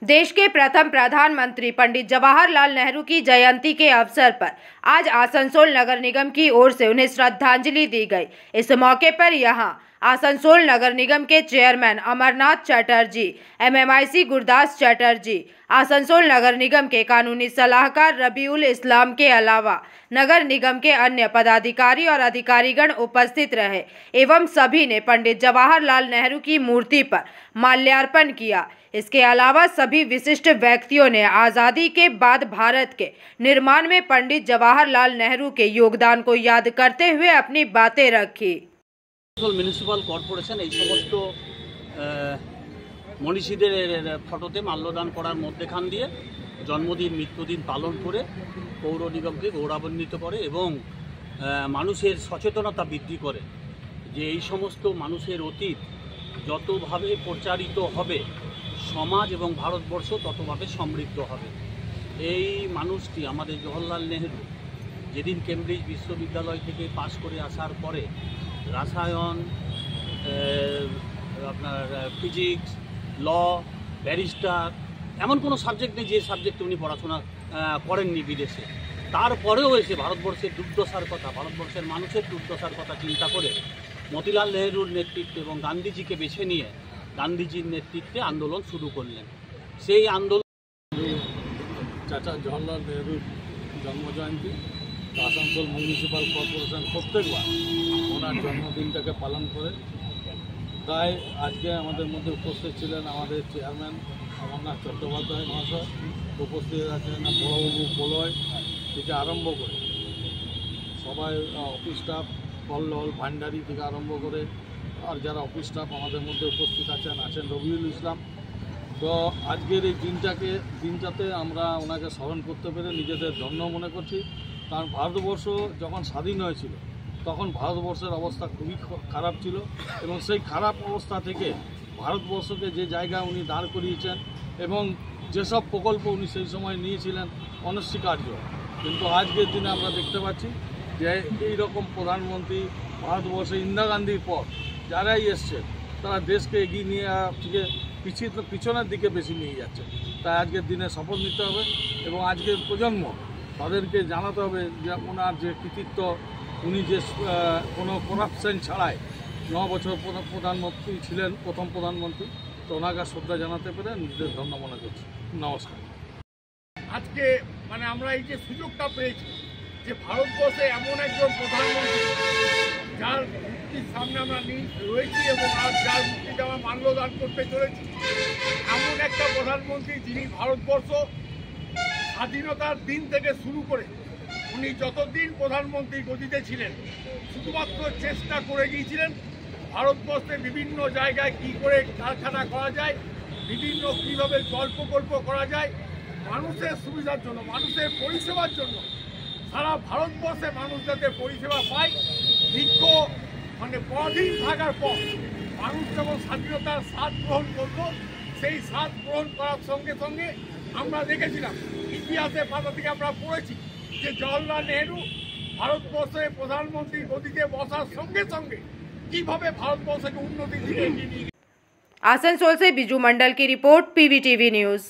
देश के प्रथम प्रधानमंत्री पंडित जवाहरलाल नेहरू की जयंती के अवसर पर आज आसनसोल नगर निगम की ओर से उन्हें श्रद्धांजलि दी गई। इस मौके पर यहां आसनसोल नगर निगम के चेयरमैन अमरनाथ चटर्जी, एमएमआईसी गुरदास चटर्जी, आसनसोल नगर निगम के कानूनी सलाहकार रबीउल इस्लाम के अलावा नगर निगम के अन्य पदाधिकारी और अधिकारीगण उपस्थित रहे एवं सभी ने पंडित जवाहरलाल नेहरू की मूर्ति पर माल्यार्पण किया। इसके अलावा सभी विशिष्ट व्यक्तियों ने आज़ादी के बाद भारत के निर्माण में पंडित जवाहरलाल नेहरू के योगदान को याद करते हुए अपनी बातें रखी। म्यूनिसिपल कॉर्पोरेशन এই সমস্ত মনীষীদের ফটোতে মাল্যদান করার মধ্যখান দিয়ে জন্মদিন মৃত্যুদিন পালন করে পৌর নিগমকে গৌরবান্বিত করে এবং মানুষের সচেতনতা বৃদ্ধি করে যে এই সমস্ত মানুষের অতীত যতভাবে প্রচারিত হবে সমাজ এবং ভারতবর্ষ ততভাবে সমৃদ্ধ হবে। এই মানুষটি আমাদের জওহরলাল নেহেরু যেদিন কেমব্রিজ বিশ্ববিদ্যালয় থেকে পাশ করে আসার পরে रसायन আপনার ফিজিক্স ল ব্যারিস্টার এমন কোনো সাবজেক্ট নেই যে সাবজেক্টে উনি পড়াশোনা করেননি বিদেশে। তারপরেও এসে ভারতবর্ষের দুর্দশার কথা, ভারতবর্ষের মানুষের দুর্দশার কথা চিন্তা করে মতিলাল নেহরুর নেতৃত্বে এবং গান্ধীজিকে বেছে নিয়ে গান্ধীজির নেতৃত্বে আন্দোলন শুরু করলেন। সেই আন্দোলন চাচা জওহরলাল নেহরুর জন্মজয়ন্তী আসানসোল মিউনিসিপ্যাল কর্পোরেশন প্রত্যেকবার ওনার জন্মদিনটাকে পালন করে। তাই আজকে আমাদের মধ্যে উপস্থিত ছিলেন আমাদের চেয়ারম্যান অমরনাথ চট্টোপাধ্যায় মহাশয়, উপস্থিত আছেন বড়বাবু বলয় থেকে আরম্ভ করে সবাই অফিস স্টাফ কল্লোল ভান্ডারি থেকে আরম্ভ করে আর যারা অফিস স্টাফ আমাদের মধ্যে উপস্থিত আছেন রবিউল ইসলাম। তো আজকের এই দিনটাতে আমরা ওনাকে স্মরণ করতে পেরে নিজেদের ধন্য মনে করছি। কারণ ভারতবর্ষ যখন স্বাধীন হয়েছিল তখন ভারতবর্ষের অবস্থা খুবই খারাপ ছিল এবং সেই খারাপ অবস্থা থেকে ভারতবর্ষকে যে জায়গায় উনি দাঁড় করিয়েছেন এবং যেসব প্রকল্প উনি সেই সময় নিয়েছিলেন অনস্বীকার্য, কিন্তু আজকের দিনে আমরা দেখতে পাচ্ছি যে এই রকম প্রধানমন্ত্রী ভারতবর্ষে ইন্দিরা গান্ধীর পর যারাই এসছে তারা দেশকে এগিয়ে নিয়ে থেকে পিছনের দিকে বেশি নিয়ে যাচ্ছে। তাই আজকের দিনে শপথ নিতে হবে এবং আজকের প্রজন্ম তাদেরকে জানাতে হবে যে ওনার যে কৃতিত্ব, উনি যে কোনো করাপশন ছাড়াই 9 বছর প্রধানমন্ত্রী ছিলেন, প্রথম প্রধানমন্ত্রী। তো ওনাকে শ্রদ্ধা জানাতে পেরে নিজেদের ধন্য মনে করছি। নমস্কার। আজকে আমরা এই যে সুযোগটা পেয়েছি যে ভারতবর্ষে এমন একজন প্রধানমন্ত্রী যার মুক্তির সামনে আমরা রয়েছি এবং যার মুক্তিতে আমরা মাল্যদান করতে চলেছি, এমন একটা প্রধানমন্ত্রী যিনি ভারতবর্ষ স্বাধীনতার দিন থেকে শুরু করে উনি যতদিন প্রধানমন্ত্রী গদিতে ছিলেন শুধুমাত্র চেষ্টা করে গিয়েছিলেন ভারতবর্ষে বিভিন্ন জায়গায় কী করে কারখানা করা যায়, বিভিন্ন কীভাবে জল প্রকল্প করা যায় মানুষের সুবিধার জন্য, মানুষের পরিষেবার জন্য। সারা ভারতবর্ষে মানুষ যাতে পরিষেবা পায়, দীর্ঘ পরাধীন থাকার পর মানুষ যখন স্বাধীনতার স্বাদ গ্রহণ করলো, সেই স্বাদ গ্রহণ করার সঙ্গে সঙ্গে আমরা দেখেছিলাম ইতিহাসের পাতা থেকে আমরা পড়েছি যে জওহরলাল নেহেরু ভারতবর্ষের প্রধানমন্ত্রী গদিতে বসার সঙ্গে সঙ্গে কিভাবে ভারতবর্ষকে উন্নতির দিকে এগিয়ে নিয়ে। आसनसोल से बिजू मंडल की रिपोर्ट, पीवीटीवी न्यूज़।